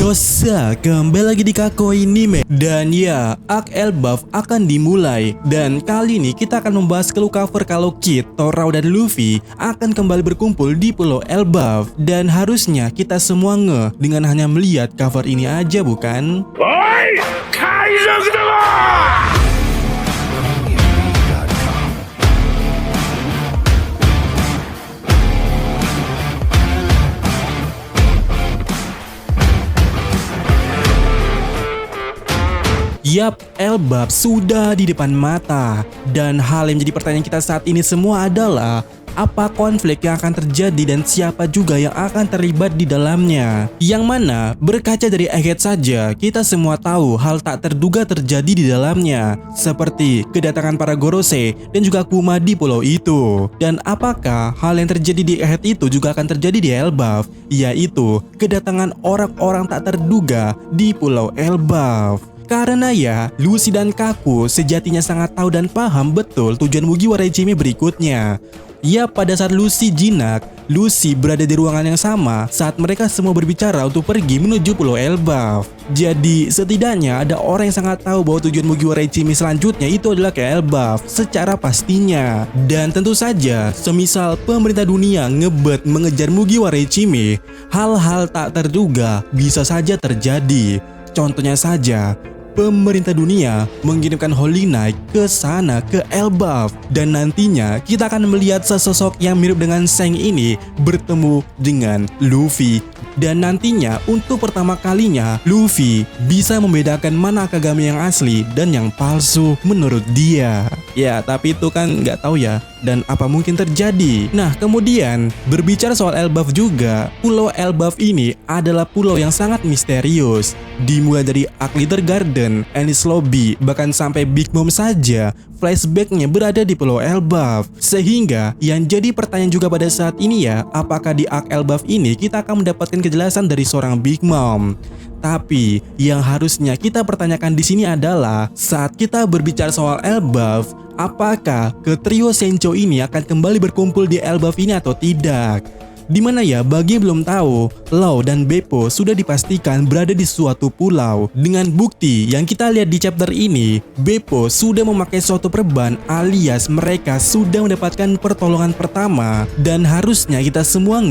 Yosa, kembali lagi di Kakoi Anime. Dan ya, arc Elbaf akan dimulai. Dan kali ini kita akan membahas clue cover kalau Kid, Torao dan Luffy akan kembali berkumpul di Pulau Elbaf. Dan harusnya kita semua ngeh dengan hanya melihat cover ini aja, bukan? Oi! Kaizoku demo! Yap, Elbaf sudah di depan mata. Dan hal yang menjadi pertanyaan kita saat ini semua adalah apa konflik yang akan terjadi dan siapa juga yang akan terlibat di dalamnya. Yang mana berkaca dari Egghead saja, kita semua tahu hal tak terduga terjadi di dalamnya. Seperti kedatangan para Gorosei dan juga Kuma di pulau itu. Dan apakah hal yang terjadi di Egghead itu juga akan terjadi di Elbaf? Yaitu kedatangan orang-orang tak terduga di pulau Elbaf. Karena ya, Lucy dan Kaku sejatinya sangat tahu dan paham betul tujuan Mugiwara Ichimi berikutnya. Ya, pada saat Lucy jinak, Lucy berada di ruangan yang sama saat mereka semua berbicara untuk pergi menuju Pulau Elbaf. Jadi, setidaknya ada orang yang sangat tahu bahwa tujuan Mugiwara Ichimi selanjutnya itu adalah ke Elbaf secara pastinya. Dan tentu saja, semisal pemerintah dunia ngebet mengejar Mugiwara Ichimi, hal-hal tak terduga bisa saja terjadi. Contohnya saja, pemerintah dunia mengirimkan Holy Knight ke sana, ke Elbaf. Dan nantinya kita akan melihat sesosok yang mirip dengan Seng ini bertemu dengan Luffy. Dan nantinya untuk pertama kalinya Luffy bisa membedakan mana Akagami yang asli dan yang palsu menurut dia. Ya, tapi itu kan nggak tahu ya, dan apa mungkin terjadi. Nah, kemudian berbicara soal Elbaf juga, Pulau Elbaf ini adalah pulau yang sangat misterius. Dimulai dari Arc Leader Garden, Enies Lobby, bahkan sampai Big Mom saja flashbacknya berada di Pulau Elbaf. Sehingga yang jadi pertanyaan juga pada saat ini ya, apakah di Arc Elbaf ini kita akan mendapatkan kejelasan dari seorang Big Mom? Tapi yang harusnya kita pertanyakan di sini adalah saat kita berbicara soal Elbaf, apakah ke trio Sencho ini akan kembali berkumpul di Elbaf ini atau tidak? Dimana ya, bagi yang belum tahu, Law dan Beppo sudah dipastikan berada di suatu pulau. Dengan bukti yang kita lihat di chapter ini, Beppo sudah memakai suatu perban alias mereka sudah mendapatkan pertolongan pertama. Dan harusnya kita semua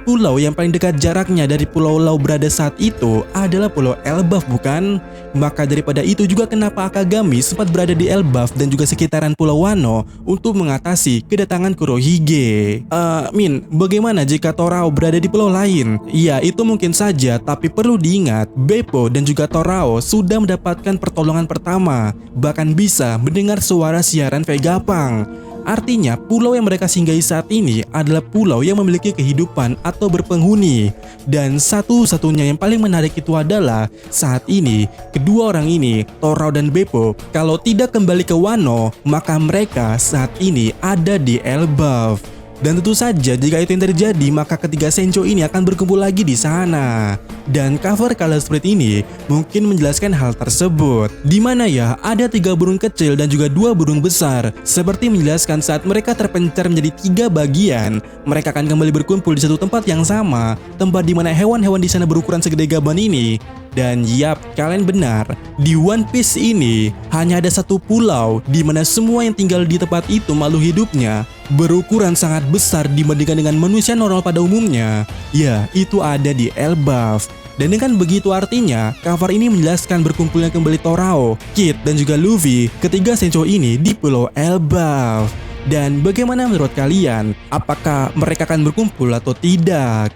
pulau yang paling dekat jaraknya dari Pulau Law berada saat itu adalah Pulau Elbaf, bukan? Maka daripada itu juga kenapa Akagami sempat berada di Elbaf dan juga sekitaran Pulau Wano untuk mengatasi kedatangan Kurohige. Bagaimana jika Torao berada di pulau lain? Ya, itu mungkin saja, tapi perlu diingat, Beppo dan juga Torao sudah mendapatkan pertolongan pertama, bahkan bisa mendengar suara siaran Vegapunk. Artinya, pulau yang mereka singgahi saat ini adalah pulau yang memiliki kehidupan atau berpenghuni. Dan satu-satunya yang paling menarik itu adalah saat ini, kedua orang ini, Torao dan Beppo, kalau tidak kembali ke Wano, maka mereka saat ini ada di Elbaf. Dan tentu saja jika itu yang terjadi, maka ketiga Sencho ini akan berkumpul lagi di sana. Dan cover Color Spread ini mungkin menjelaskan hal tersebut. Dimana ya, ada 3 burung kecil dan juga 2 burung besar. Seperti menjelaskan saat mereka terpencar menjadi 3 bagian, mereka akan kembali berkumpul di satu tempat yang sama. Tempat dimana hewan-hewan di sana berukuran segede gaban ini. Dan yap, kalian benar, di One Piece ini hanya ada satu pulau di mana semua yang tinggal di tempat itu makhluk hidupnya berukuran sangat besar dibandingkan dengan manusia normal pada umumnya. Ya, itu ada di Elbaf. Dan dengan begitu artinya, cover ini menjelaskan berkumpulnya kembali Torao, Kid, dan juga Luffy, ketiga Sencho ini di Pulau Elbaf. Dan bagaimana menurut kalian? Apakah mereka akan berkumpul atau tidak?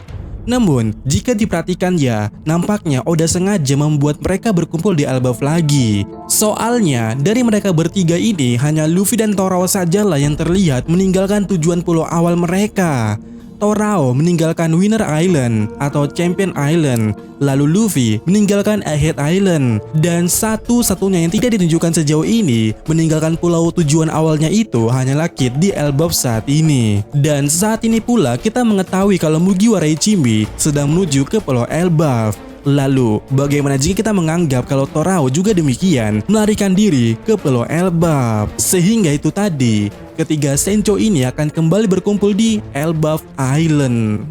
Namun, jika diperhatikan ya, nampaknya Oda sengaja membuat mereka berkumpul di Elbaf lagi. Soalnya, dari mereka bertiga ini, hanya Luffy dan Torao sajalah yang terlihat meninggalkan tujuan pulau awal mereka. Torao meninggalkan Winner Island atau Champion Island, lalu Luffy meninggalkan Egghead Island, dan satu-satunya yang tidak ditunjukkan sejauh ini meninggalkan pulau tujuan awalnya itu hanyalah Kid di Elbaf saat ini. Dan saat ini pula kita mengetahui kalau Mugiwara Ichimi sedang menuju ke Pulau Elbaf. Lalu, bagaimana jika kita menganggap kalau Torao juga demikian melarikan diri ke Pulau Elbaf? Sehingga itu tadi, ketiga Sencho ini akan kembali berkumpul di Elbaf Island.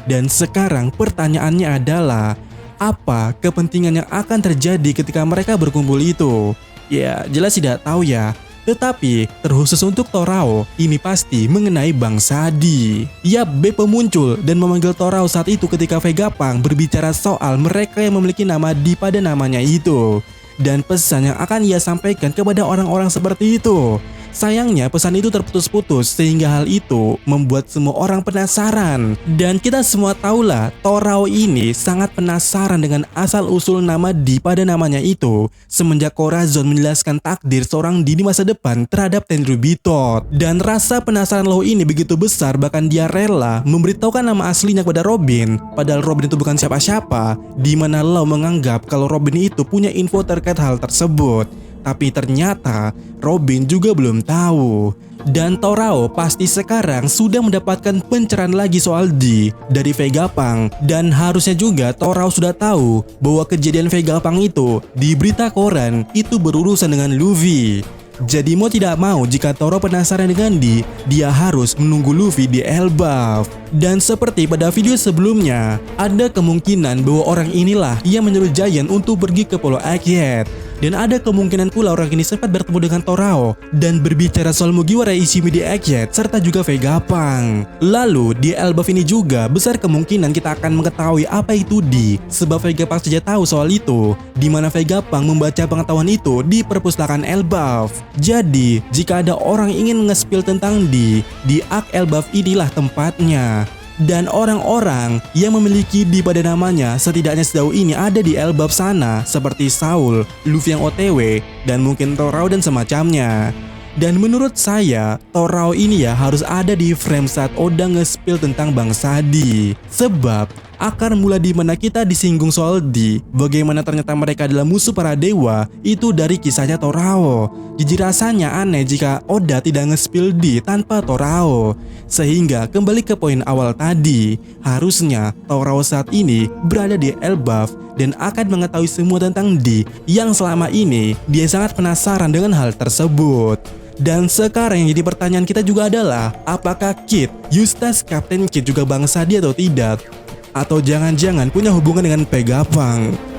Dan sekarang pertanyaannya adalah, apa kepentingan yang akan terjadi ketika mereka berkumpul itu? Ya, jelas tidak tahu ya. Tetapi, terkhusus untuk Torao, ini pasti mengenai Bang Sadi. Yap, Beppo muncul dan memanggil Torao saat itu ketika Vegapunk berbicara soal mereka yang memiliki nama di pada namanya itu. Dan pesan yang akan ia sampaikan kepada orang-orang seperti itu. Sayangnya pesan itu terputus-putus sehingga hal itu membuat semua orang penasaran. Dan kita semua tahulah Torao ini sangat penasaran dengan asal-usul nama di pada namanya itu semenjak Corazon menjelaskan takdir seorang di masa depan terhadap Tenryubito. Dan rasa penasaran Law ini begitu besar bahkan dia rela memberitahukan nama aslinya kepada Robin, padahal Robin itu bukan siapa-siapa, di mana Law menganggap kalau Robin itu punya info terkait hal tersebut. Tapi ternyata Robin juga belum tahu. Dan Torao pasti sekarang sudah mendapatkan pencerahan lagi soal D dari Vegapunk. Dan harusnya juga Torao sudah tahu bahwa kejadian Vegapunk itu di berita koran itu berurusan dengan Luffy. Jadi mau tidak mau jika Torao penasaran dengan D, dia harus menunggu Luffy di Elbaf. Dan seperti pada video sebelumnya, ada kemungkinan bahwa orang inilah yang menyuruh Giant untuk pergi ke Pulau Egghead. Dan ada kemungkinan pula orang ini sempat bertemu dengan Torao dan berbicara soal Mugiwara Ishimi di Egghead serta juga Vegapunk. Lalu di Elbaf ini juga besar kemungkinan kita akan mengetahui apa itu D, sebab Vegapunk saja tahu soal itu, di mana Vegapunk membaca pengetahuan itu di perpustakaan Elbaf. Jadi jika ada orang ingin nge-spill tentang D, di Arc Elbaf inilah tempatnya. Dan orang-orang yang memiliki D pada namanya setidaknya sejauh ini ada di Elbaf sana, seperti Saul, Luffy yang OTW, dan mungkin Torao dan semacamnya. Dan menurut saya, Torao ini ya harus ada di frame saat Oda nge-spill tentang Bang Sadi. Sebab akar mula di mana kita disinggung soal D, bagaimana ternyata mereka adalah musuh para dewa, itu dari kisahnya Torao. Jadi rasanya aneh jika Oda tidak nge-spill D tanpa Torao. Sehingga kembali ke poin awal tadi, harusnya Torao saat ini berada di Elbaf dan akan mengetahui semua tentang D yang selama ini dia sangat penasaran dengan hal tersebut. Dan sekarang yang jadi pertanyaan kita juga adalah, apakah Kid, Eustace, Captain Kid juga Bang Sadi atau tidak? Atau jangan-jangan punya hubungan dengan Vegapunk?